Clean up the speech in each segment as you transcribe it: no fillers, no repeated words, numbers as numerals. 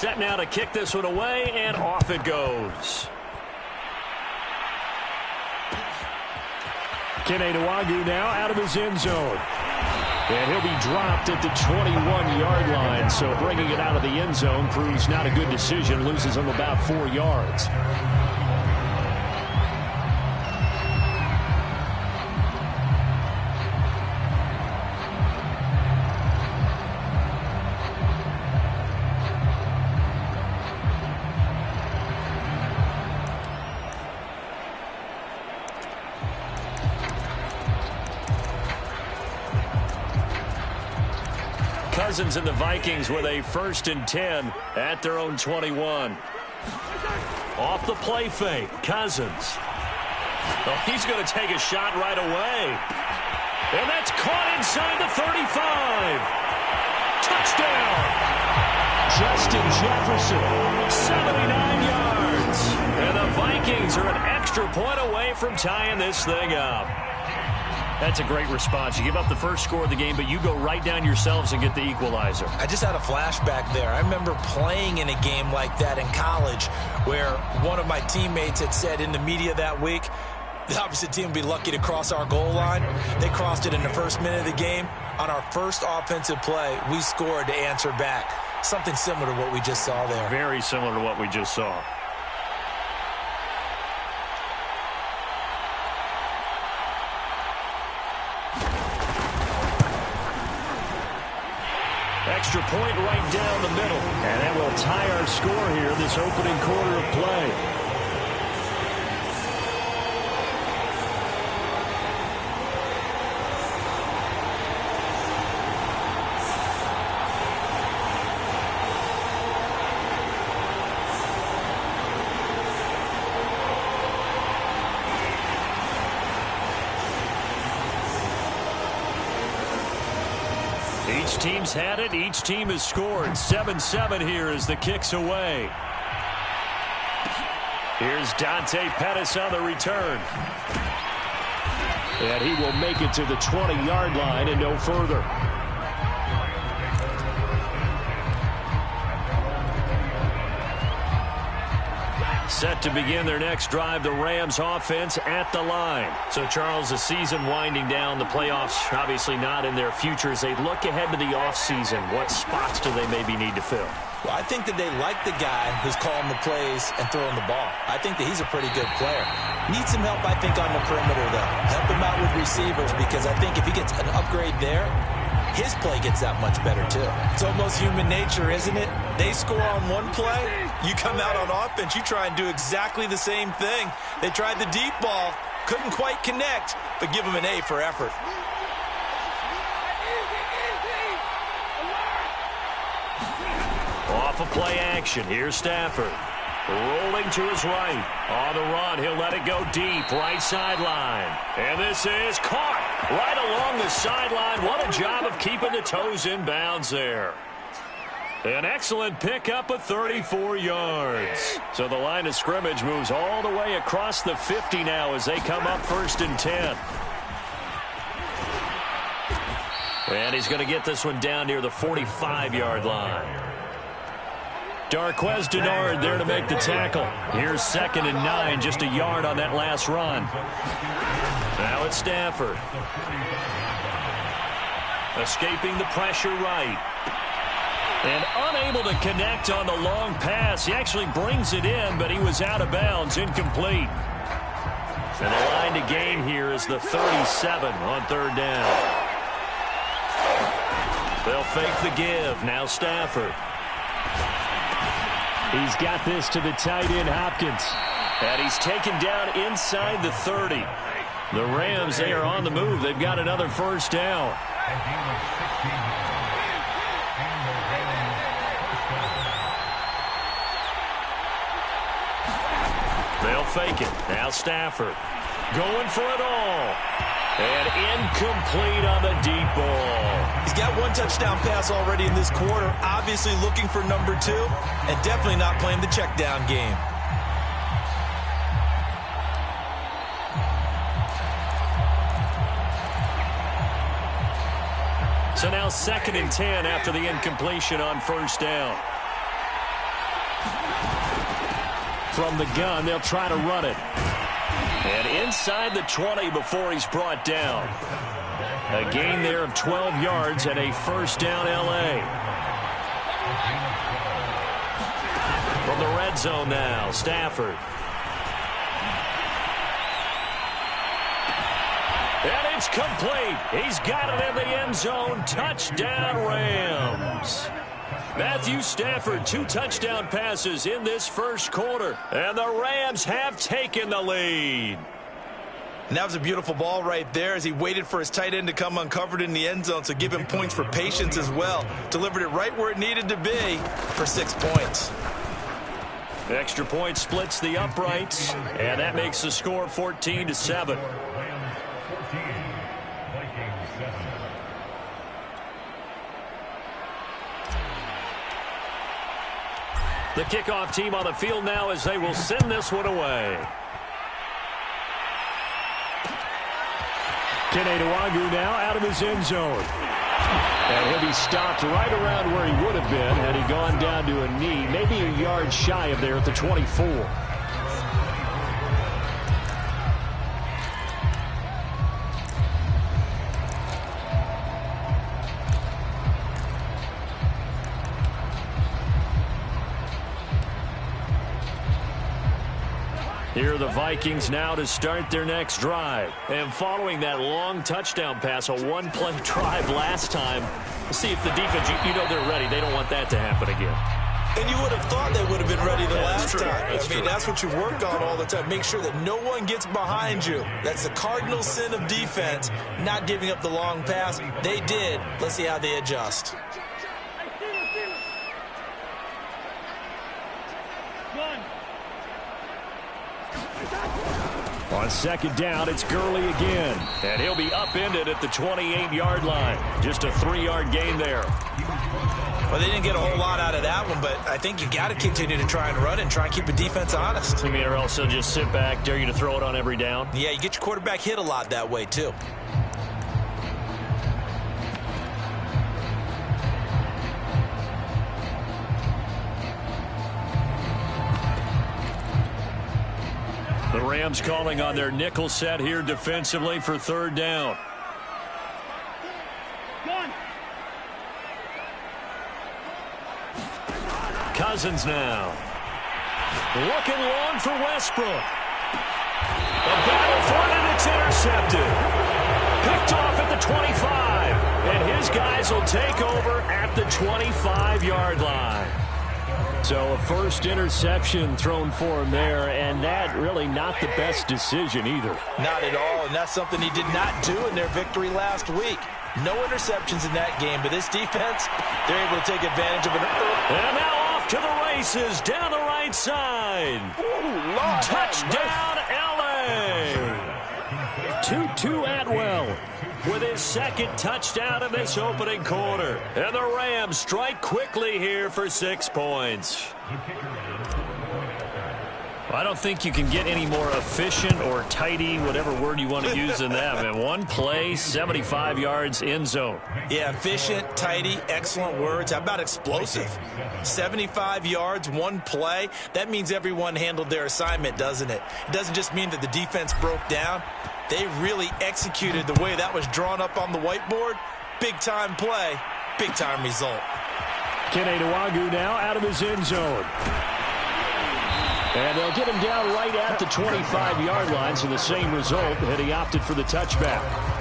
Set now to kick this one away, and off it goes. Kene Nwangwu now out of his end zone. And he'll be dropped at the 21-yard line. So bringing it out of the end zone proves not a good decision. Loses him about 4 yards. Cousins and the Vikings with a 1st and 10 at their own 21. Off the play fake, Cousins. Oh, he's going to take a shot right away. And that's caught inside the 35. Touchdown. Justin Jefferson, 79 yards. And the Vikings are an extra point away from tying this thing up. That's a great response. You give up the first score of the game, but you go right down yourselves and get the equalizer. I just had a flashback there. I remember playing in a game like that in college where one of my teammates had said in the media that week, the opposite team would be lucky to cross our goal line. They crossed it in the first minute of the game. On our first offensive play, we scored to answer back. Something similar to what we just saw there. Very similar to what we just saw. Extra point right down the middle. And that will tie our score here this opening quarter of play. Each team's had it. Each team has scored. 7-7 here as the kick's away. Here's Dante Pettis on the return. And he will make it to the 20-yard line and no further. Set to begin their next drive, the Rams offense at the line. So, Charles, the season winding down, the playoffs obviously not in their future. As they look ahead to the offseason, what spots do they maybe need to fill? Well, I think that they like the guy who's calling the plays and throwing the ball. I think that he's a pretty good player. Needs some help, I think, on the perimeter, though. Help him out with receivers, because I think if he gets an upgrade there, his play gets that much better, too. It's almost human nature, isn't it? They score on one play, you come out on offense, you try and do exactly the same thing. They tried the deep ball, couldn't quite connect, but give them an A for effort. Off a play action, here's Stafford. Rolling to his right. On the run, he'll let it go deep, right sideline. And this is caught right along the sideline. What a job of keeping the toes in bounds there. An excellent pickup of 34 yards. So the line of scrimmage moves all the way across the 50 now as they come up 1st and 10. And he's going to get this one down near the 45-yard line. Darqueze Dennard there to make the tackle. Here's 2nd and 9, just a yard on that last run. Now it's Stafford. Escaping the pressure right. And unable to connect on the long pass. He actually brings it in, but he was out of bounds, incomplete. And the line to gain here is the 37 on 3rd down. They'll fake the give. Now Stafford. He's got this to the tight end, Hopkins. And he's taken down inside the 30. The Rams, they are on the move. They've got another 1st down. They'll fake it. Now Stafford going for it all. And incomplete on the deep ball. He's got one touchdown pass already in this quarter. Obviously looking for number 2. And definitely not playing the check down game. So now 2nd and 10 after the incompletion on 1st down. from the gun. They'll try to run it. And inside the 20 before he's brought down. A gain there of 12 yards and a first down L.A. From the red zone now, Stafford. And it's complete. He's got it in the end zone. Touchdown, Rams. Matthew Stafford, 2 touchdown passes in this first quarter. And the Rams have taken the lead. And that was a beautiful ball right there as he waited for his tight end to come uncovered in the end zone, so give him points for patience as well. Delivered it right where it needed to be for 6 points. Extra point splits the uprights, and that makes the score 14-7. The kickoff team on the field now as they will send this one away. Dedwards now out of his end zone. And he'll be stopped right around where he would have been had he gone down to a knee, maybe a yard shy of there at the 24. Here are the Vikings now to start their next drive. And following that long touchdown pass, a one-play drive last time, let's see if the defense, you know they're ready. They don't want that to happen again. And you would have thought they would have been ready the last time. I mean, that's what you work on all the time. Make sure that no one gets behind you. That's the cardinal sin of defense, not giving up the long pass. They did. Let's see how they adjust. On second down, it's Gurley again. And he'll be upended at the 28-yard line. Just a 3-yard gain there. Well, they didn't get a whole lot out of that one, but I think you got to continue to try and run and try and keep the defense honest. You mean, or else they'll just sit back, dare you to throw it on every down? Yeah, you get your quarterback hit a lot that way, too. The Rams calling on their nickel set here defensively for third down. Cousins now. Looking long for Westbrook. A battle for it, and it's intercepted. Picked off at the 25. And his guys will take over at the 25-yard line. So a first interception thrown for him there, and that really not the best decision either. Not at all, and that's something he did not do in their victory last week. No interceptions in that game, but this defense, they're able to take advantage of it. And now off to the races down the right side. Ooh, touchdown, L.A. Tutu Atwell with his second touchdown in this opening quarter. And the Rams strike quickly here for 6 points. I don't think you can get any more efficient or tidy, whatever word you want to use in that. Man, one play, 75 yards, end zone. Yeah, efficient, tidy, excellent words. How about explosive? 75 yards, one play. That means everyone handled their assignment, doesn't it? It doesn't just mean that the defense broke down. They really executed the way that was drawn up on the whiteboard. Big-time play, big-time result. Dedwards now out of his end zone. And they'll get him down right at the 25-yard line, so the same result had he opted for the touchback.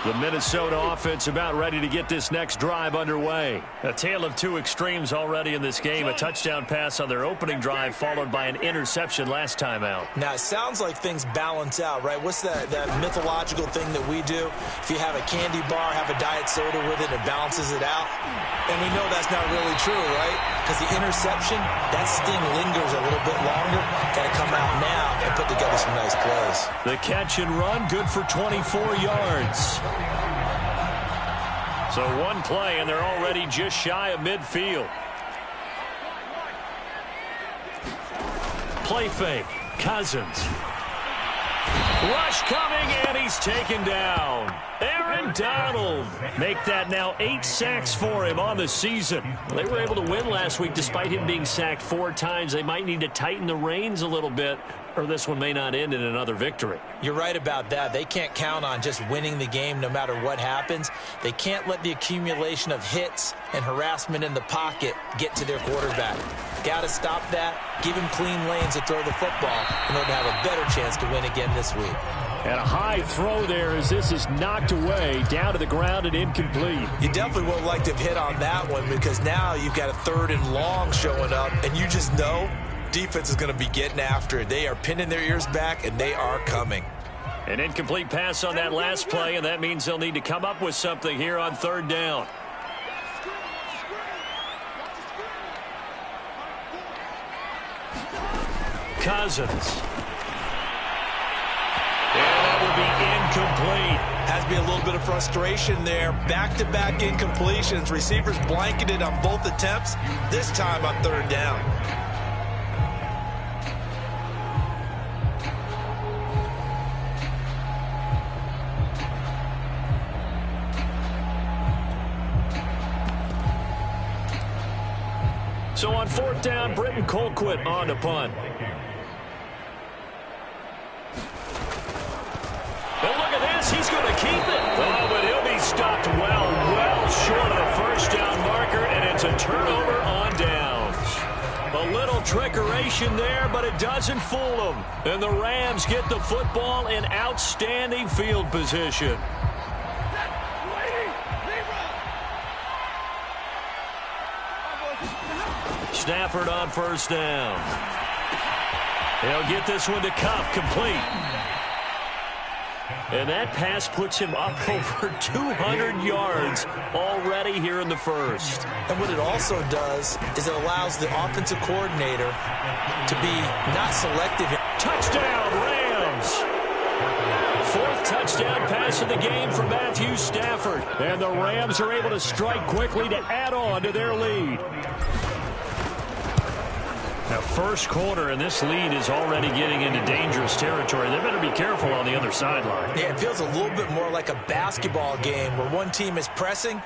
The Minnesota offense about ready to get this next drive underway. A tale of two extremes already in this game. A touchdown pass on their opening drive followed by an interception last time out. Now, it sounds like things balance out, right? What's that mythological thing that we do? If you have a candy bar, have a diet soda with it, it balances it out. And we know that's not really true, right? Because the interception, that sting lingers a little bit longer. Got to come out now and put together some nice plays. The catch and run, good for 24 yards. So one play, and they're already just shy of midfield. Play fake. Cousins. Rush coming, and he's taken down. Aaron Donald make that now 8 sacks for him on the season. They were able to win last week despite him being sacked 4 times. They might need to tighten the reins a little bit, or this one may not end in another victory. You're right about that. They can't count on just winning the game no matter what happens. They can't let the accumulation of hits and harassment in the pocket get to their quarterback. Got to stop that, give him clean lanes to throw the football in order to have a better chance to win again this week. And a high throw there as this is knocked away, down to the ground and incomplete. You definitely would like to have hit on that one because now you've got a 3rd and long showing up, and you just know defense is going to be getting after it. They are pinning their ears back, and they are coming. An incomplete pass on that last play, and that means they'll need to come up with something here on 3rd down. Cousins. And that will be incomplete. Has to be a little bit of frustration there. Back-to-back incompletions. Receivers blanketed on both attempts, this time on 3rd down. So on 4th down, Britton Colquitt on to punt. And look at this, he's going to keep it. Oh, but he'll be stopped well short of the 1st down marker, and it's a turnover on downs. A little trickeration there, but it doesn't fool them. And the Rams get the football in outstanding field position. Stafford on 1st down. He'll get this one to Kupp, complete. And that pass puts him up over 200 yards already here in the 1st. And what it also does is it allows the offensive coordinator to be not selective. Touchdown, Rams! 4th touchdown pass of the game for Matthew Stafford. And the Rams are able to strike quickly to add on to their lead. Now, 1st quarter, and this lead is already getting into dangerous territory. They better be careful on the other sideline. Yeah, it feels a little bit more like a basketball game where one team is pressing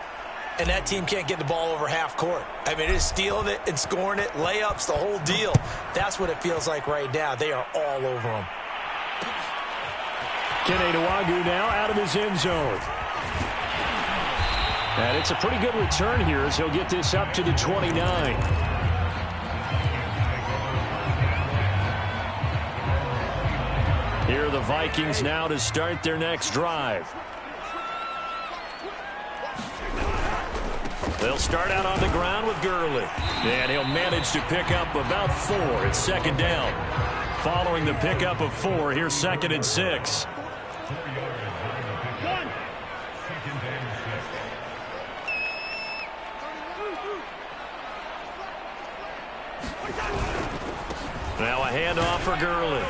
and that team can't get the ball over half court. I mean, it is stealing it and scoring it, layups, the whole deal. That's what it feels like right now. They are all over them. Kene Nwangwu now out of his end zone. And it's a pretty good return here as he'll get this up to the 29. Here are the Vikings now to start their next drive. They'll start out on the ground with Gurley. And he'll manage to pick up about 4 at 2nd down. Following the pickup of 4, here's 2nd and 6. Now a handoff for Gurley.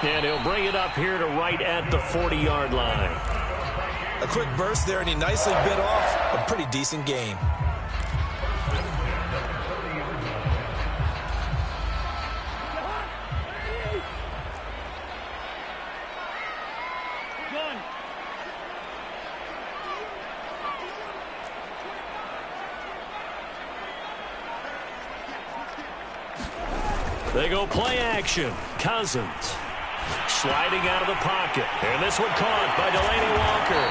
And he'll bring it up here to right at the 40-yard line. A quick burst there, and he nicely bit off a pretty decent gain. They go play action. Cousins sliding out of the pocket. And this one caught by Delaney Walker.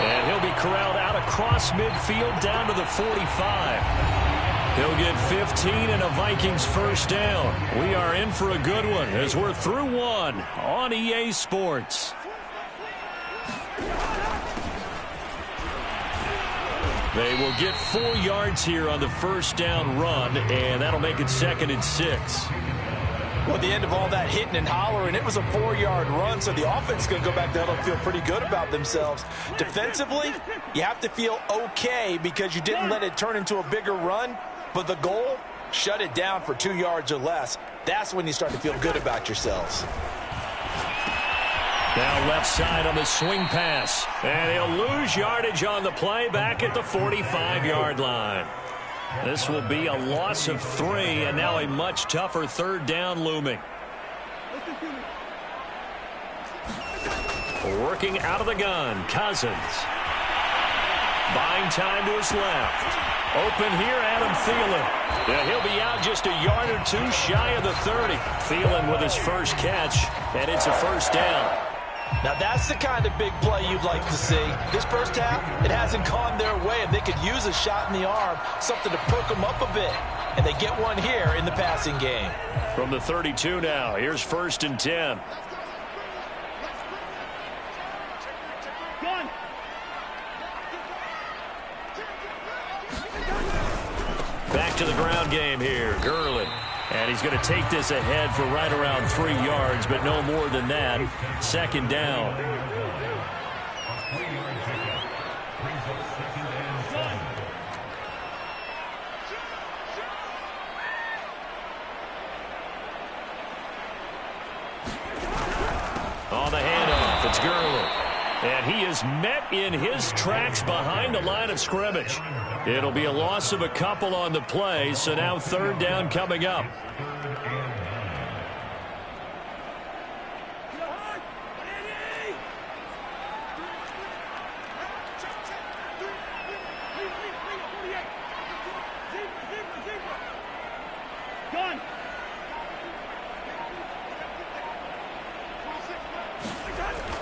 And he'll be corralled out across midfield down to the 45. He'll get 15 and a Vikings 1st down. We are in for a good one as we're through 1 on EA Sports. They will get 4 yards here on the 1st down run, and that'll make it 2nd and 6. Well, at the end of all that hitting and hollering, it was a 4-yard run, so the offense is going to go back there and feel pretty good about themselves. Defensively, you have to feel okay because you didn't let it turn into a bigger run, but the goal, shut it down for 2 yards or less. That's when you start to feel good about yourselves. Now left side on the swing pass, and he'll lose yardage on the play back at the 45-yard line. This will be a loss of 3, and now a much tougher 3rd down looming. Working out of the gun, Cousins. Buying time to his left. Open here, Adam Thielen. Yeah, he'll be out just a yard or two shy of the 30. Thielen with his first catch, and it's a first down. Now, that's the kind of big play you'd like to see. This first half, it hasn't gone their way, and they could use a shot in the arm, something to perk them up a bit. And they get one here in the passing game. From the 32 now, here's 1st and 10. Back to the ground game here, Gurley. And he's going to take this ahead for right around 3 yards, but no more than that. 2nd down. On the handoff, it's Gurley. And he is met in his tracks behind the line of scrimmage. It'll be a loss of a couple on the play, so now 3rd down coming up.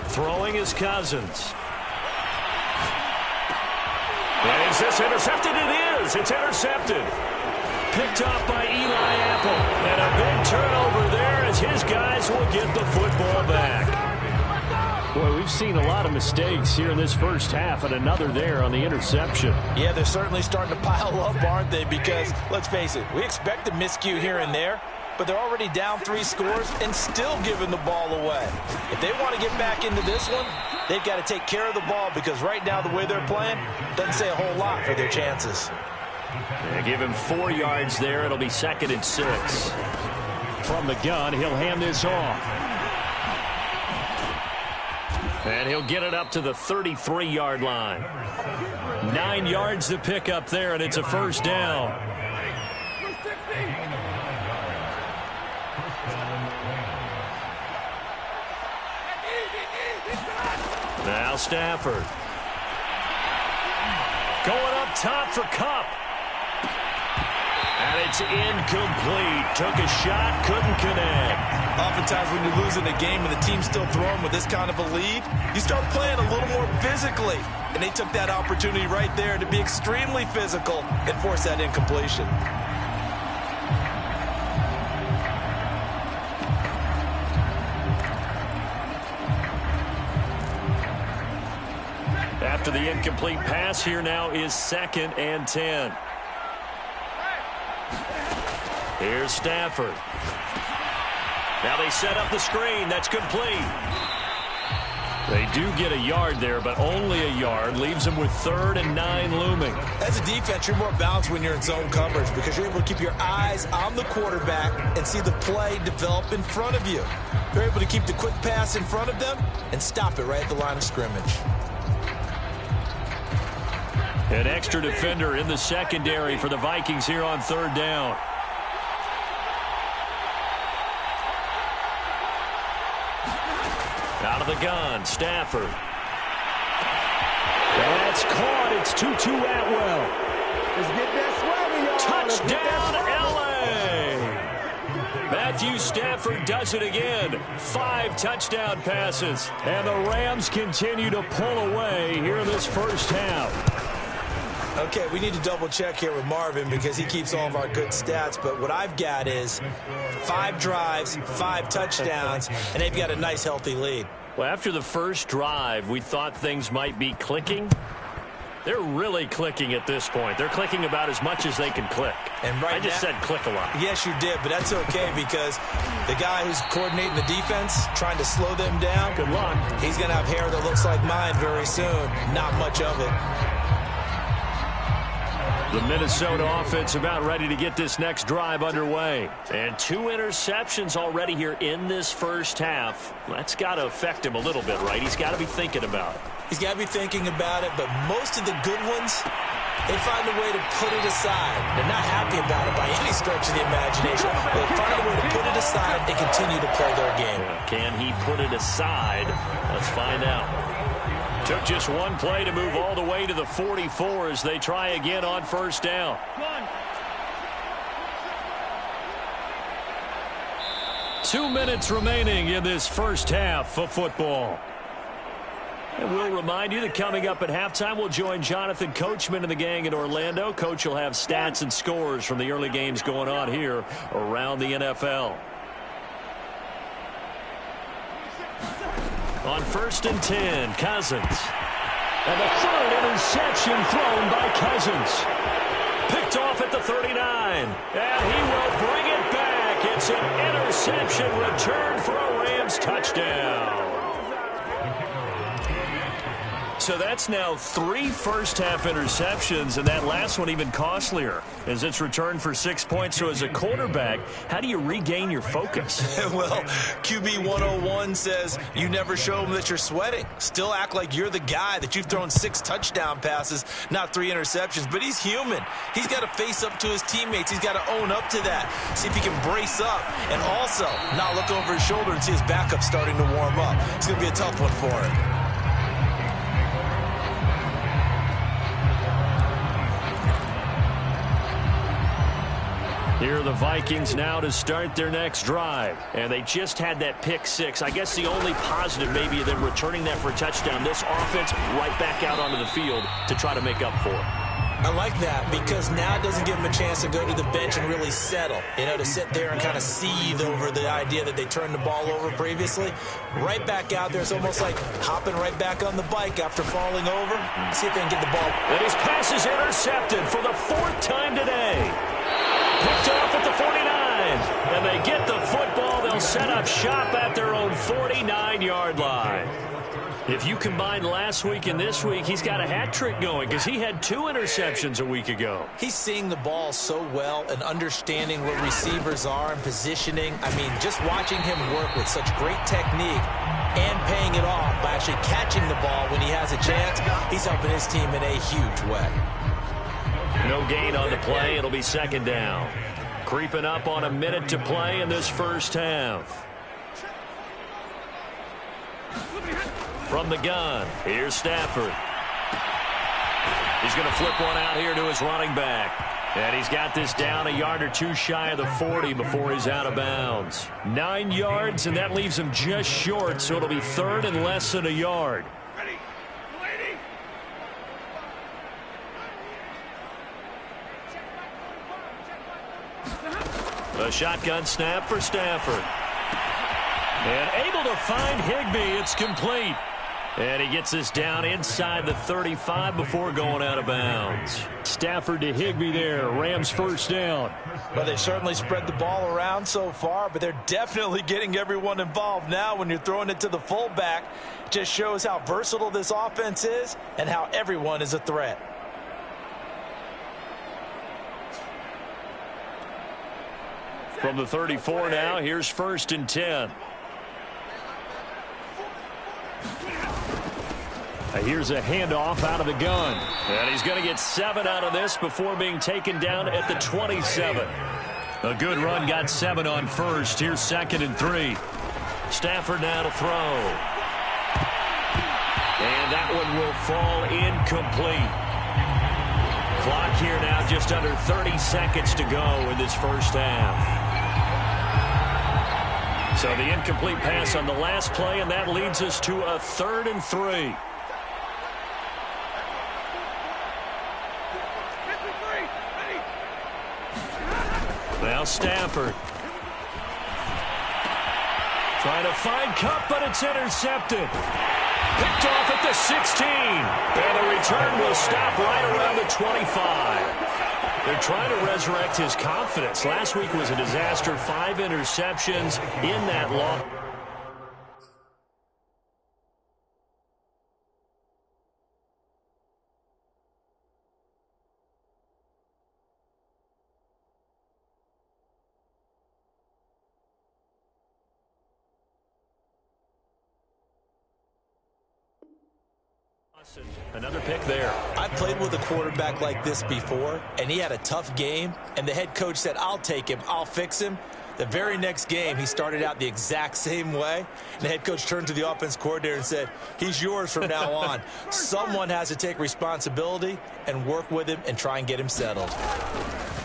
Throwing is Cousins. And is this intercepted? It is. It's intercepted. Picked off by Eli Apple. And a big turnover there as his guys will get the football back. Boy, we've seen a lot of mistakes here in this first half, and another there on the interception. Yeah, they're certainly starting to pile up, aren't they? Because, let's face it, we expect a miscue here and there, but they're already down 3 scores and still giving the ball away. If they want to get back into this one, they've got to take care of the ball, because right now the way they're playing doesn't say a whole lot for their chances. They give him 4 yards there. It'll be 2nd and 6. From the gun, he'll hand this off. And he'll get it up to the 33-yard line. 9 yards to pick up there, and it's a first down. Now Stafford. Going up top for Kupp. And it's incomplete. Took a shot, couldn't connect. Oftentimes when you're losing a game and the team's still throwing with this kind of a lead, you start playing a little more physically. And they took that opportunity right there to be extremely physical and force that incompletion. After the incomplete pass, here now is 2nd and 10. Here's Stafford. Now they set up the screen. That's complete. They do get a yard there, but only a yard. Leaves them with 3rd and 9 looming. As a defense, you're more balanced when you're in zone coverage because you're able to keep your eyes on the quarterback and see the play develop in front of you. You're able to keep the quick pass in front of them and stop it right at the line of scrimmage. An extra defender in the secondary for the Vikings here on 3rd down. Out of the gun, Stafford. That's caught. It's Tutu Atwell. Let's get that swagger, y'all. Touchdown, L.A. Matthew Stafford does it again. 5 touchdown passes. And the Rams continue to pull away here in this first half. Okay, we need to double check here with Marvin because he keeps all of our good stats. But what I've got is 5 drives, 5 touchdowns, and they've got a nice, healthy lead. Well, after the first drive, we thought things might be clicking. They're really clicking at this point. They're clicking about as much as they can click. And right I just said click a lot. Yes, you did, but that's okay because the guy who's coordinating the defense, trying to slow them down, good luck. He's going to have hair that looks like mine very soon. Not much of it. The Minnesota offense about ready to get this next drive underway. And 2 interceptions already here in this first half. That's got to affect him a little bit, right? He's got to be thinking about it. He's got to be thinking about it, but most of the good ones, they find a way to put it aside. They're not happy about it by any stretch of the imagination. They find a way to put it aside and continue to play their game. Can he put it aside? Let's find out. Took just one play to move all the way to the 44 as they try again on first down. 2 minutes remaining in this first half of football. And we'll remind you that coming up at halftime, we'll join Jonathan Coachman and the gang in Orlando. Coach will have stats and scores from the early games going on here around the NFL. On 1st and 10, Cousins. And the third interception thrown by Cousins. Picked off at the 39. And he will bring it back. It's an interception return for a Rams touchdown. So that's now 3 first-half interceptions, and that last one even costlier as it's returned for 6 points. So as a quarterback, how do you regain your focus? Well, QB 101 says you never show them that you're sweating. Still act like you're the guy, that you've thrown 6 touchdown passes, not 3 interceptions. But he's human. He's got to face up to his teammates. He's got to own up to that. See if he can brace up and also not look over his shoulder and see his backup starting to warm up. It's going to be a tough one for him. Here are the Vikings now to start their next drive. And they just had that pick 6. I guess the only positive maybe of them returning that for a touchdown. This offense right back out onto the field to try to make up for it. I like that because now it doesn't give them a chance to go to the bench and really settle. You know, to sit there and kind of seethe over the idea that they turned the ball over previously. Right back out there. It's almost like hopping right back on the bike after falling over. See if they can get the ball. And his pass is intercepted for the 4th time today. Picked off at the 49. And they get the football. They'll set up shop at their own 49-yard line. If you combine last week and this week, he's got a hat trick going because he had 2 interceptions a week ago. He's seeing the ball so well and understanding where receivers are and positioning. I mean, just watching him work with such great technique and paying it off by actually catching the ball when he has a chance, he's helping his team in a huge way. No gain on the play. It'll be 2nd down. Creeping up on a minute to play in this first half. From the gun, here's Stafford. He's going to flip one out here to his running back. And he's got this down a yard or 2 shy of the 40 before he's out of bounds. 9 yards, and that leaves him just short, so it'll be 3rd and less than a yard. A shotgun snap for Stafford. And able to find Higbee. It's complete. And he gets this down inside the 35 before going out of bounds. Stafford to Higbee there. Rams first down. Well, they certainly spread the ball around so far, but they're definitely getting everyone involved now when you're throwing it to the fullback. Just shows how versatile this offense is and how everyone is a threat. From the 34 now, here's 1st and 10. Here's a handoff out of the gun. And he's going to get 7 out of this before being taken down at the 27. A good run, got 7 on first. Here's 2nd and 3. Stafford now to throw. And that one will fall incomplete. Clock here now just under 30 seconds to go in this first half. So the incomplete pass on the last play, and that leads us to a 3rd and 3. Now Stafford. Trying to find Kupp, but it's intercepted. Picked off at the 16. And the return will stop right around the 25. They're trying to resurrect his confidence. Last week was a disaster. 5 interceptions in that loss. Another pick there. I've played with a quarterback like this before, and he had a tough game, and the head coach said, I'll take him, I'll fix him. The very next game, he started out the exact same way. And the head coach turned to the offense coordinator and said, he's yours from now on. Someone has to take responsibility and work with him and try and get him settled.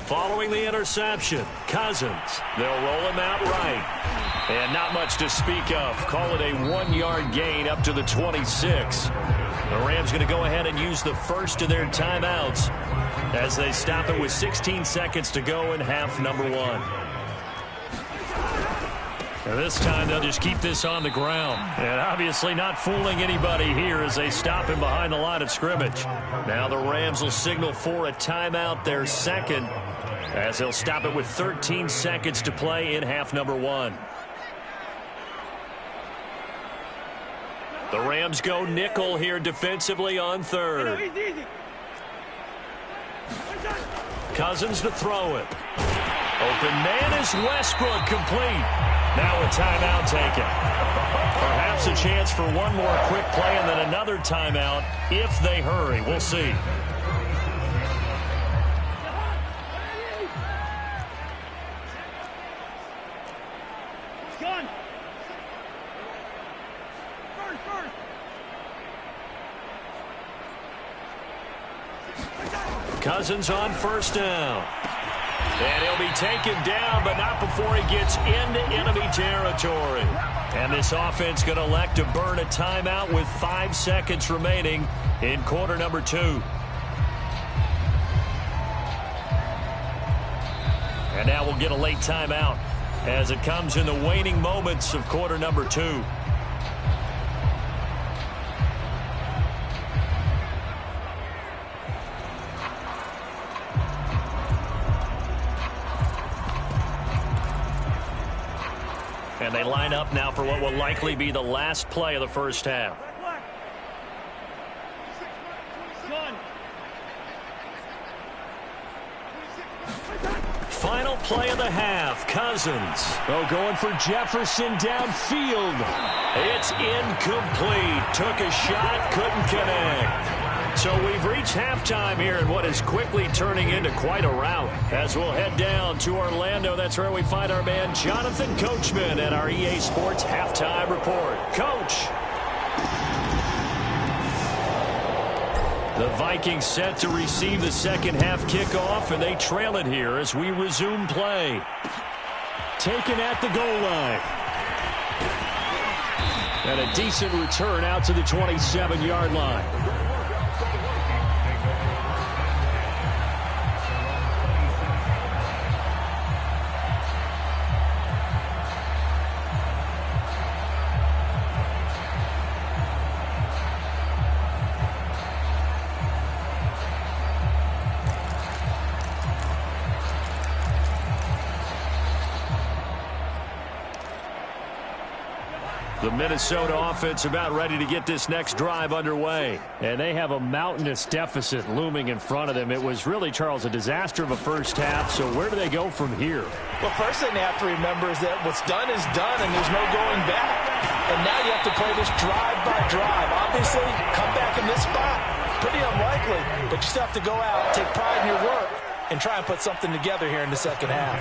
Following the interception, Cousins. They'll roll him out right. And not much to speak of. Call it a 1-yard gain up to the 26. The Rams going to go ahead and use the first of their timeouts as they stop it with 16 seconds to go in half number 1. And this time they'll just keep this on the ground. And obviously not fooling anybody here as they stop him behind the line of scrimmage. Now the Rams will signal for a timeout, their second, as they'll stop it with 13 seconds to play in half number 1. The Rams go nickel here defensively on third. Cousins to throw it. Open man is Westbrook, complete. Now a timeout taken. Perhaps a chance for one more quick play and then another timeout if they hurry. We'll see. Cousins on first down. And he'll be taken down, but not before he gets into enemy territory. And this offense going to elect to burn a timeout with 5 seconds remaining in quarter number 2. And now we'll get a late timeout as it comes in the waning moments of quarter number 2. And they line up now for what will likely be the last play of the first half. Final play of the half. Cousins. Oh, going for Jefferson downfield. It's incomplete. Took a shot, couldn't connect. So we've reached halftime here in what is quickly turning into quite a rout. As we'll head down to Orlando, that's where we find our man Jonathan Coachman at our EA Sports Halftime Report. Coach. The Vikings set to receive the second half kickoff, and they trail it here as we resume play. Taken at the goal line. And a decent return out to the 27-yard line. The Minnesota offense about ready to get this next drive underway. And they have a mountainous deficit looming in front of them. It was really, Charles, a disaster of a first half. So where do they go from here? Well, first thing they have to remember is that what's done is done and there's no going back. And now you have to play this drive by drive. Obviously, come back in this spot, pretty unlikely. But you still have to go out, take pride in your work, and try and put something together here in the second half.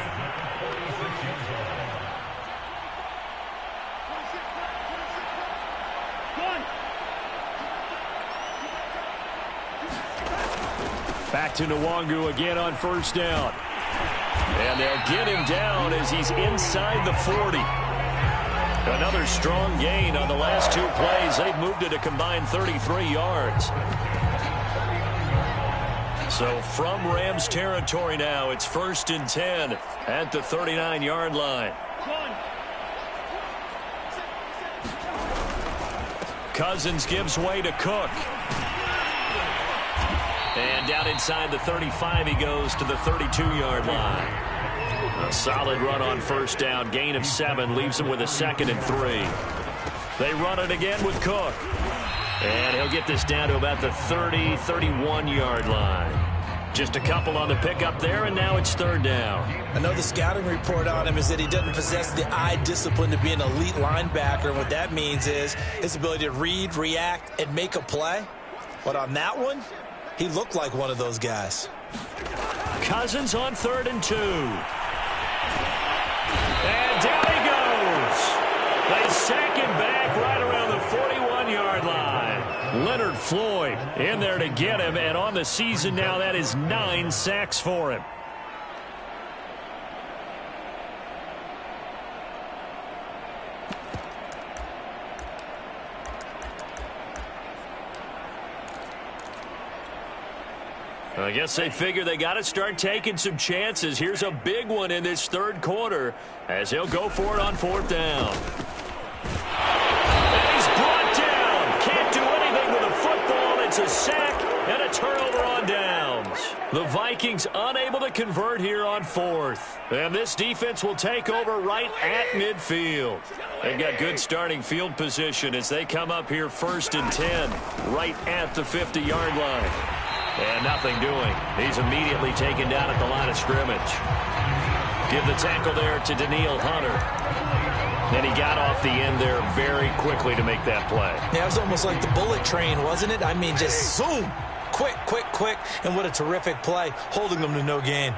Back to Nwangu again on first down. And they'll get him down as he's inside the 40. Another strong gain on the last 2 plays. They've moved it a combined 33 yards. So from Rams territory now, it's 1st and 10 at the 39-yard line. Cousins gives way to Cook. And down inside the 35, he goes to the 32-yard line. A solid run on first down. Gain of 7 leaves him with a 2nd and 3. They run it again with Cook. And he'll get this down to about the 30, 31-yard line. Just a couple on the pickup there, and now it's 3rd down. I know the scouting report on him is that he doesn't possess the eye discipline to be an elite linebacker. And what that means is his ability to read, react, and make a play. But on that one, he looked like one of those guys. Cousins on 3rd and 2. And down he goes. They sack him back right around the 41-yard line. Leonard Floyd in there to get him, and on the season now, that is 9 sacks for him. I guess they figure they got to start taking some chances. Here's a big one in this third quarter as he'll go for it on 4th down. And he's brought down. Can't do anything with a football. It's a sack and a turnover on downs. The Vikings unable to convert here on 4th. And this defense will take over right at midfield. They've got good starting field position as they come up here 1st and 10 right at the 50-yard line. And nothing doing. He's immediately taken down at the line of scrimmage. Give the tackle there to Daniil Hunter. And he got off the end there very quickly to make that play. Yeah, it was almost like the bullet train, wasn't it? I mean, just zoom. Quick, quick, quick. And what a terrific play, holding them to no gain.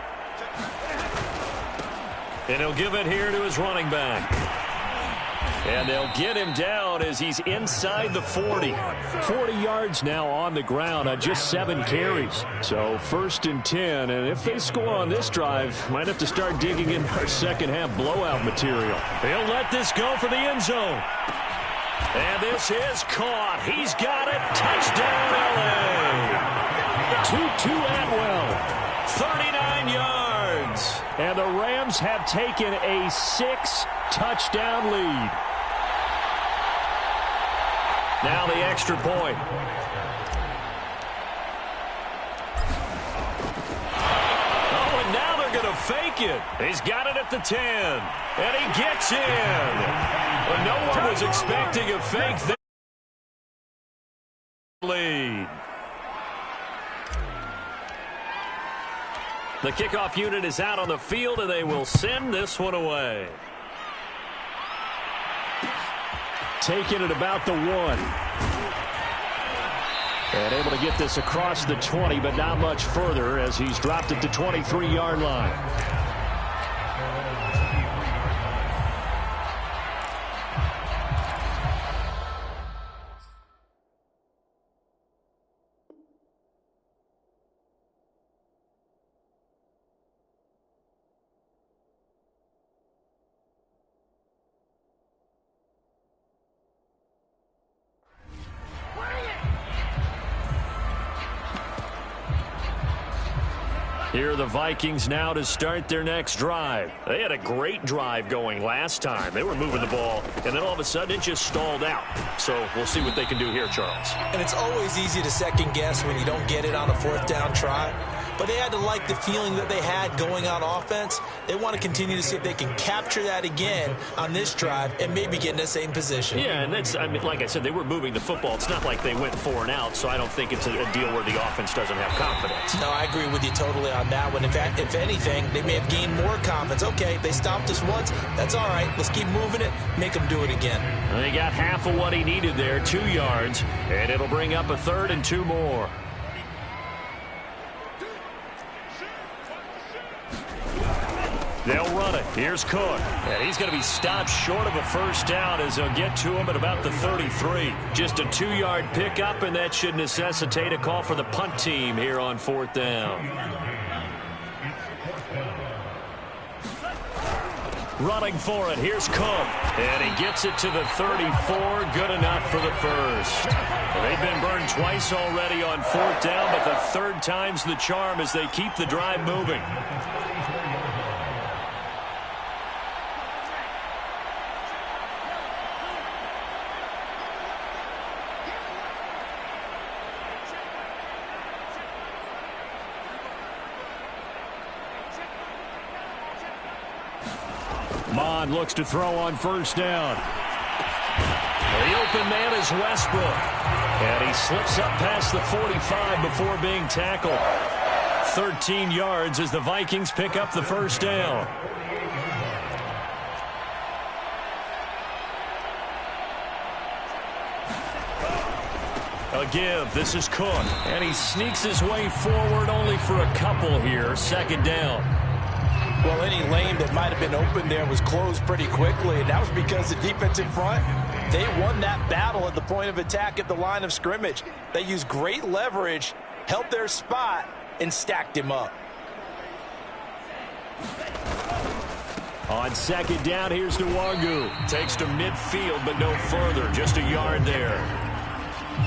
And he'll give it here to his running back. And they'll get him down as he's inside the 40. 40 yards now on the ground on just 7 carries. So 1st and 10, and if they score on this drive, might have to start digging in our second-half blowout material. He'll let this go for the end zone. And this is caught. He's got it. Touchdown, L.A. Tutu Atwell, 39 yards. And the Rams have taken a 6-touchdown lead. Now the extra point. Oh, and now they're going to fake it. He's got it at the 10. And he gets in. Well, no one was expecting a fake there. Lead. The kickoff unit is out on the field, and they will send this one away. Taking it about the 1. And able to get this across the 20, but not much further as he's dropped it to 23-yard line. Here are the Vikings now to start their next drive. They had a great drive going last time. They were moving the ball, and then all of a sudden it just stalled out. So we'll see what they can do here, Charles. And it's always easy to second guess when you don't get it on a 4th down try. But they had to like the feeling that they had going on offense. They want to continue to see if they can capture that again on this drive and maybe get in the same position. Yeah, and that's, I mean, like I said, they were moving the football. It's not like they went 4 and out, so I don't think it's a deal where the offense doesn't have confidence. No, I agree with you totally on that one. In fact, if anything, they may have gained more confidence. Okay, they stopped us once. That's all right. Let's keep moving it. Make them do it again. They got half of what he needed there, 2 yards, and it'll bring up a 3rd and 2 more. They'll run it. Here's Cook. And he's going to be stopped short of a 1st down as they'll get to him at about the 33. Just a 2-yard pickup, and that should necessitate a call for the punt team here on 4th down. Running for it. Here's Cook. And he gets it to the 34. Good enough for the 1st. They've been burned twice already on 4th down, but the 3rd time's the charm as they keep the drive moving. Mond looks to throw on 1st down. The open man is Westbrook. And he slips up past the 45 before being tackled. 13 yards as the Vikings pick up the 1st down. A give. This is Cook. And he sneaks his way forward only for a couple here. 2nd down. Well, any lane that might have been open there was closed pretty quickly, and that was because the defensive front, they won that battle at the point of attack at the line of scrimmage. They used great leverage, held their spot, and stacked him up. On second down, here's Nwangu. Takes to midfield, but no further. Just a yard there.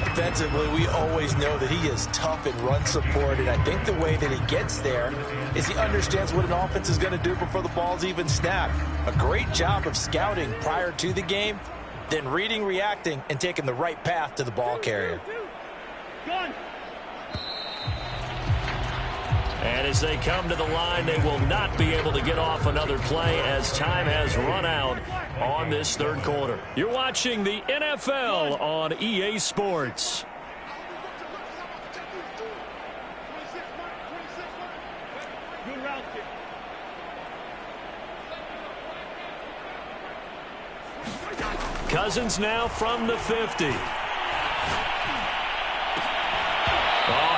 Defensively, we always know that he is tough in run support, and I think the way that he gets there is he understands what an offense is going to do before the ball's even snapped. A great job of scouting prior to the game, then reading, reacting, and taking the right path to the ball carrier. And as they come to the line, they will not be able to get off another play as time has run out on this third quarter. You're watching the NFL on EA Sports. Cousins now from the 50.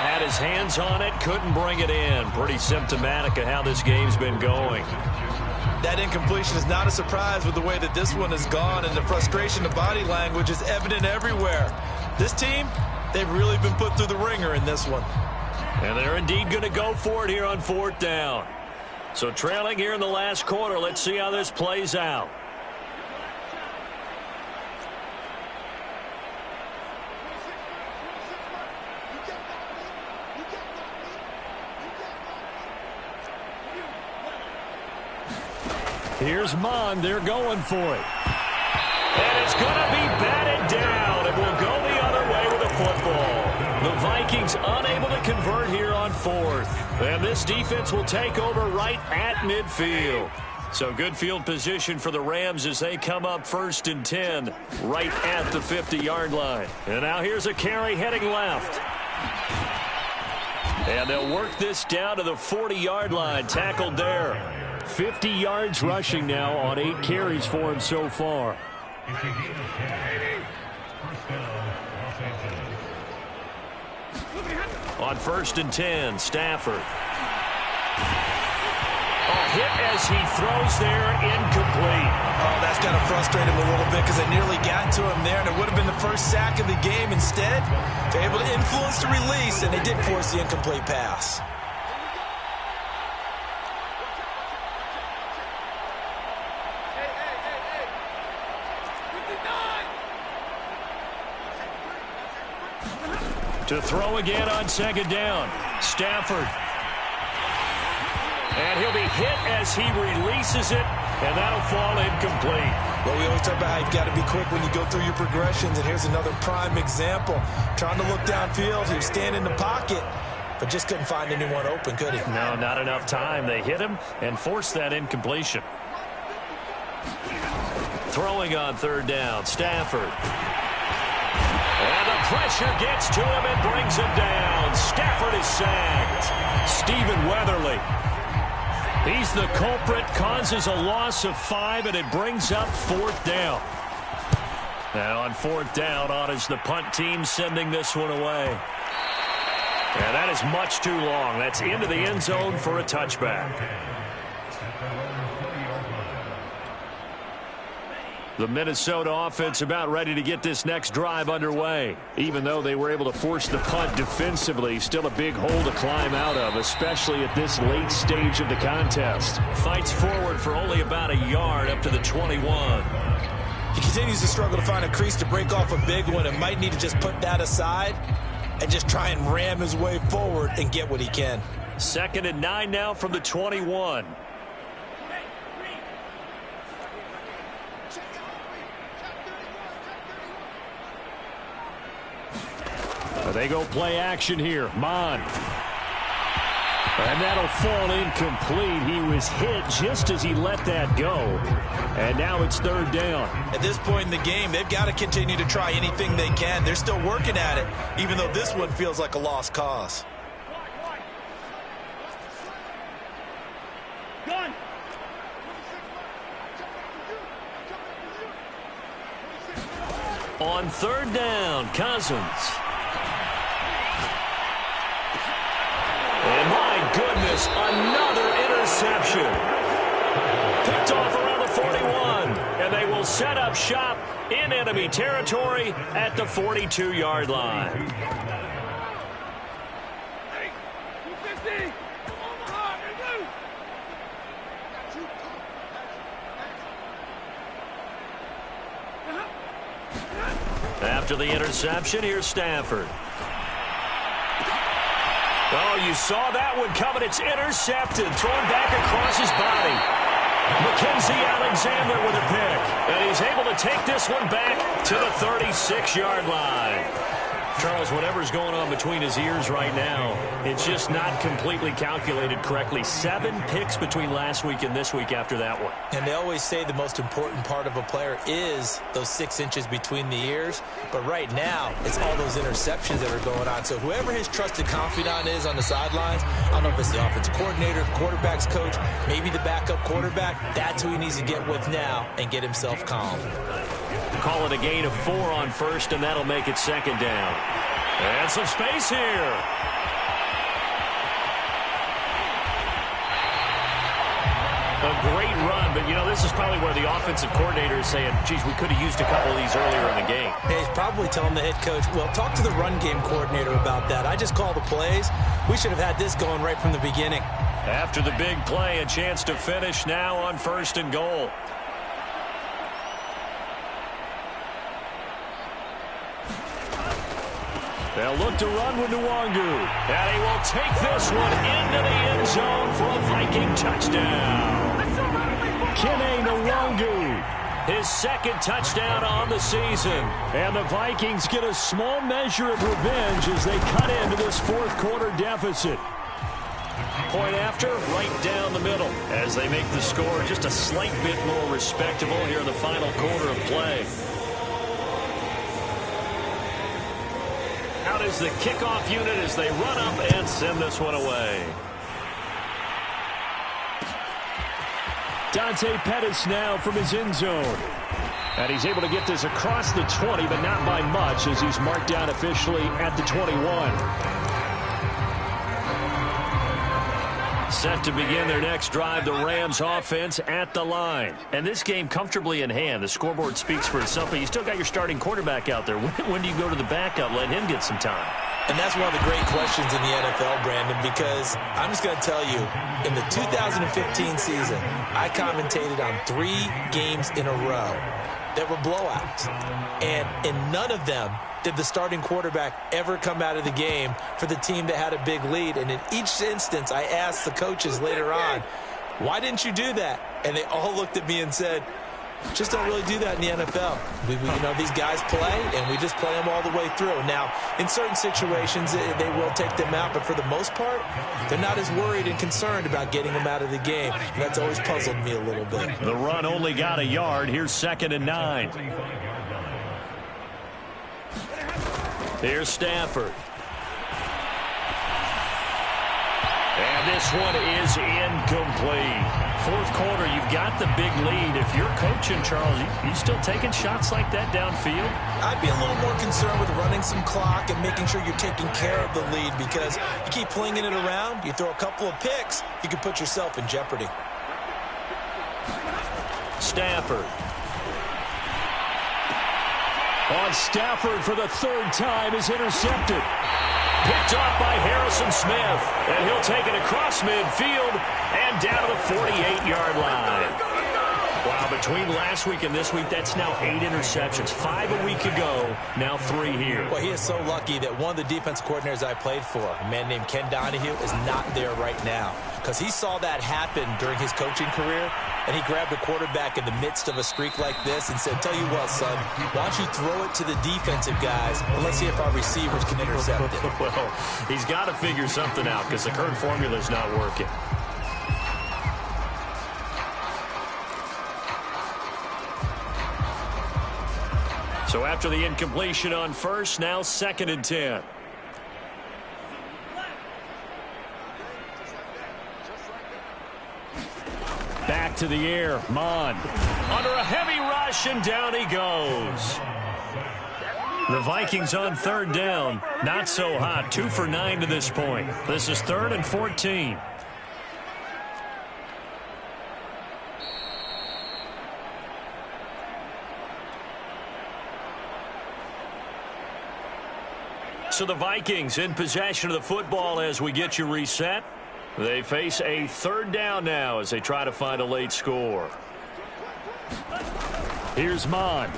Had his hands on it, couldn't bring it in. Pretty symptomatic of how this game's been going. That incompletion is not a surprise with the way that this one has gone, and the frustration of body language is evident everywhere. This team, they've really been put through the ringer in this one. And they're indeed going to go for it here on fourth down. So trailing here in the last quarter, let's see how this plays out. Here's Mon. They're going for it. And it's going to be batted down. It will go the other way with the football. The Vikings unable to convert here on fourth. And this defense will take over right at midfield. So good field position for the Rams as they come up 1st and 10 right at the 50-yard line. And now here's a carry heading left. And they'll work this down to the 40-yard line. Tackled there. 50 yards rushing now on 8 carries for him so far. On 1st and 10, Stafford. Hit as he throws there, incomplete. Oh, that's got to frustrate him a little bit because they nearly got to him there, and it would have been the first sack of the game. Instead, they're able to influence the release, and they did force the incomplete pass. To throw again on second down. Stafford. And he'll be hit as he releases it, and that'll fall incomplete. Well, we always talk about how you've got to be quick when you go through your progressions, and here's another prime example. Trying to look downfield, he was standing in the pocket, but just couldn't find anyone open, could he? No, not enough time. They hit him and forced that incompletion. Throwing on third down, Stafford. And the pressure gets to him and brings him down. Stafford is sacked. Stephen Weatherly. He's the culprit, causes a loss of 5, and it brings up 4th down. Now on 4th down, on is the punt team sending this one away. And that is much too long. That's into the end zone for a touchback. The Minnesota offense about ready to get this next drive underway. Even though they were able to force the punt defensively, still a big hole to climb out of, especially at this late stage of the contest. Fights forward for only about a yard up to the 21. He continues to struggle to find a crease to break off a big one and might need to just put that aside and just try and ram his way forward and get what he can. 2nd and 9 now from the 21. They go play action here. Mon. And that'll fall incomplete. He was hit just as he let that go. And now it's 3rd down. At this point in the game, they've got to continue to try anything they can. They're still working at it, even though this one feels like a lost cause. On 3rd down, Cousins. And my goodness, another interception. Picked off around the 41. And they will set up shop in enemy territory at the 42-yard line. After the interception, here's Stafford. Oh, you saw that one coming. It's intercepted. Thrown back across his body. Mackenzie Alexander with a pick. And he's able to take this one back to the 36-yard line. Charles, whatever's going on between his ears right now, it's just not completely calculated correctly. 7 picks between last week and this week after that one. And they always say the most important part of a player is those 6 inches between the ears. But right now, it's all those interceptions that are going on. So whoever his trusted confidant is on the sidelines, I don't know if it's the offensive coordinator, quarterback's coach, maybe the backup quarterback, that's who he needs to get with now and get himself calm. Call it a gain of 4 on first, and that'll make it second down. And some space here. A great run, but, you know, this is probably where the offensive coordinator is saying, geez, we could have used a couple of these earlier in the game. Hey, he's probably telling the head coach, well, talk to the run game coordinator about that. I just call the plays. We should have had this going right from the beginning. After the big play, a chance to finish now on 1st and goal. They'll look to run with Nwangu. And he will take this one into the end zone for a Viking touchdown. Kene Nwangu, his 2nd touchdown on the season. And the Vikings get a small measure of revenge as they cut into this 4th quarter deficit. Point after, right down the middle, as they make the score just a slight bit more respectable here in the final quarter of play. Out is the kickoff unit as they run up and send this one away. Dante Pettis now from his end zone. And he's able to get this across the 20, but not by much, as he's marked down officially at the 21. Set to begin their next drive, the Rams offense at the line. And this game comfortably in hand. The scoreboard speaks for itself, but you still got your starting quarterback out there. When do you go to the backup, let him get some time? And that's one of the great questions in the NFL, Brandon, because I'm just going to tell you, in the 2015 season, I commentated on 3 games in a row that were blowouts. And in none of them did the starting quarterback ever come out of the game for the team that had a big lead. And in each instance, I asked the coaches later on, why didn't you do that? And they all looked at me and said, just don't really do that in the NFL. You know, these guys play, and we just play them all the way through. Now, in certain situations, they will take them out, but for the most part, they're not as worried and concerned about getting them out of the game. And that's always puzzled me a little bit. The run only got a yard. Here's 2nd and 9. Here's Stafford. And this one is incomplete. 4th quarter, you've got the big lead. If you're coaching, Charles, you still taking shots like that downfield? I'd be a little more concerned with running some clock and making sure you're taking care of the lead, because you keep flinging it around, you throw a couple of picks, you can put yourself in jeopardy. Stafford. On Stafford for the 3rd time is intercepted. Picked off by Harrison Smith. And he'll take it across midfield and down to the 48-yard line. Wow, between last week and this week, that's now 8 interceptions. 5 a week ago, now 3 here. Well, he is so lucky that one of the defensive coordinators I played for, a man named Ken Donahue, is not there right now, because he saw that happen during his coaching career, and he grabbed a quarterback in the midst of a streak like this and said, tell you what, son, why don't you throw it to the defensive guys, and let's see if our receivers can intercept it. Well, he's got to figure something out, because the current formula is not working. So after the incompletion on first, now 2nd and 10. Back to the air, Mond. Under a heavy rush, and down he goes. The Vikings on 3rd down. Not so hot. 2 for 9 to this point. This is 3rd and 14. So the Vikings in possession of the football as we get you reset. They face a third down now as they try to find a late score. Here's Mond.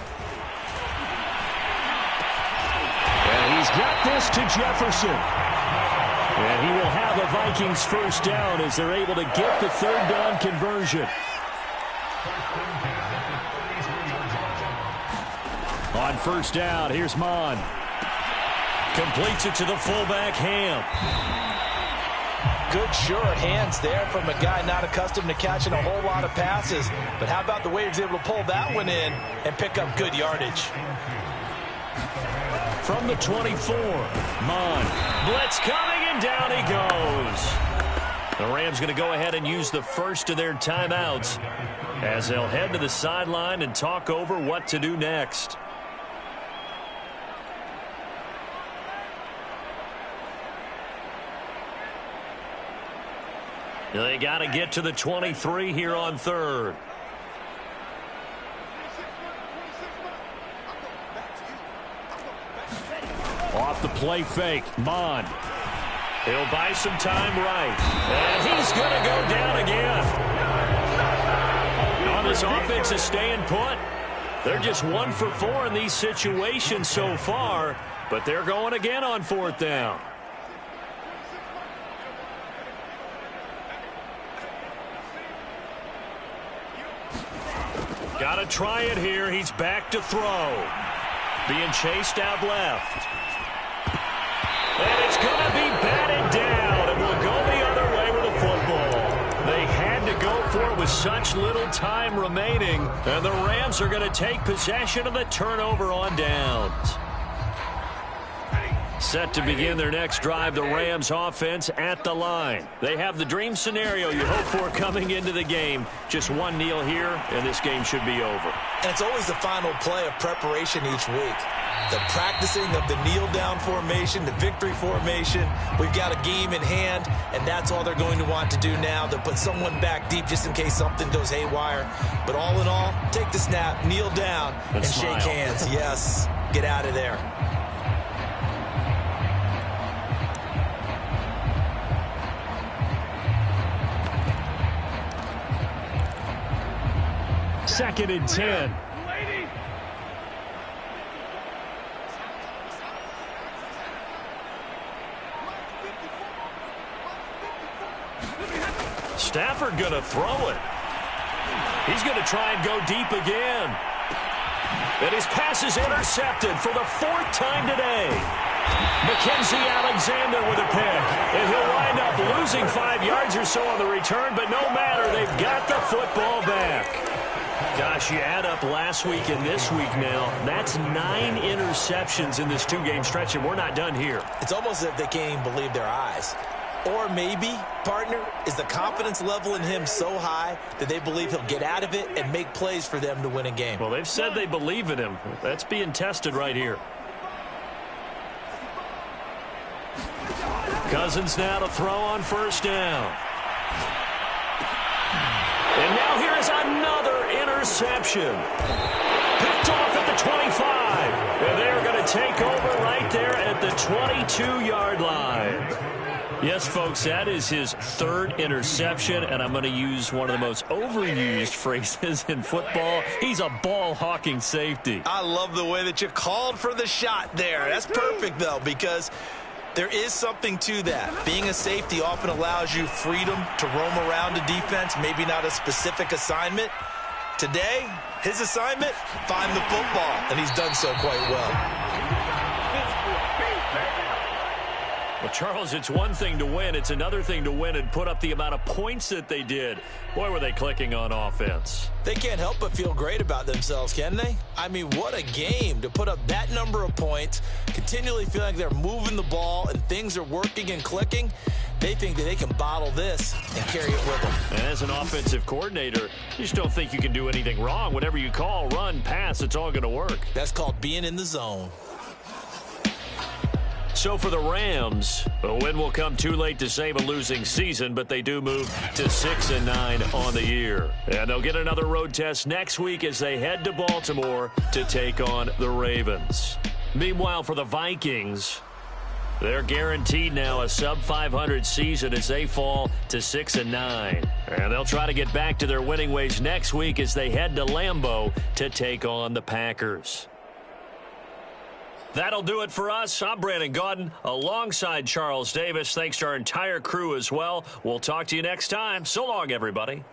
And he's got this to Jefferson. And he will have the Vikings first down as they're able to get the third down conversion. On first down, here's Mond. Completes it to the fullback, Ham. Good, sure hands there from a guy not accustomed to catching a whole lot of passes. But how about the way he was able to pull that one in and pick up good yardage? From the 24, Mond. Blitz coming, and down he goes. The Rams going to go ahead and use the first of their timeouts as they'll head to the sideline and talk over what to do next. They got to get to the 23 here on third. Off the play fake, Mond. He'll buy some time right. And he's going to go down again. On this offense is staying put. They're just 1 for 4 in these situations so far, but they're going again on fourth down. Got to try it here. He's back to throw. Being chased out left. And it's going to be batted down, and we'll go the other way with the football. They had to go for it with such little time remaining, and the Rams are going to take possession of the turnover on downs. Set to begin their next drive, the Rams offense at the line. They have the dream scenario you hope for coming into the game. Just one kneel here, and this game should be over. And it's always the final play of preparation each week. The practicing of the kneel-down formation, the victory formation. We've got a game in hand, and that's all they're going to want to do now. They'll put someone back deep just in case something goes haywire. But all in all, take the snap, kneel down, and shake hands. Yes, get out of there. Second and 10. Stafford going to throw it. He's going to try and go deep again. And his pass is intercepted for the 4th time today. Mackenzie Alexander with a pick. And he'll wind up losing 5 yards or so on the return, but no matter, they've got the football back. Gosh, you add up last week and this week now, that's 9 interceptions in this 2-game stretch, and we're not done here. It's almost as if they can't even believe their eyes. Or maybe, partner, is the confidence level in him so high that they believe he'll get out of it and make plays for them to win a game. Well, they've said they believe in him. That's being tested right here. Cousins now to throw on first down. And now here is another interception. Picked off at the 25. And they're going to take over right there at the 22-yard line. Yes, folks, that is his 3rd interception, and I'm going to use one of the most overused phrases in football. He's a ball-hawking safety. I love the way that you called for the shot there. That's perfect, though, because there is something to that. Being a safety often allows you freedom to roam around a defense, maybe not a specific assignment. Today, his assignment, find the football, and he's done so quite well. Well, Charles, it's one thing to win. It's another thing to win and put up the amount of points that they did. Boy, were they clicking on offense. They can't help but feel great about themselves, can they? I mean, what a game to put up that number of points, continually feeling like they're moving the ball and things are working and clicking. They think that they can bottle this and carry it with them. And as an offensive coordinator, you just don't think you can do anything wrong. Whatever you call, run, pass, it's all going to work. That's called being in the zone. So for the Rams, a win will come too late to save a losing season, but they do move to 6-9 on the year. And they'll get another road test next week as they head to Baltimore to take on the Ravens. Meanwhile, for the Vikings, They're guaranteed now a sub-500 season as they fall to 6-9. And they'll try to get back to their winning ways next week as they head to Lambeau to take on the Packers. That'll do it for us. I'm Brandon Gaudin alongside Charles Davis. Thanks to our entire crew as well. We'll talk to you next time. So long, everybody.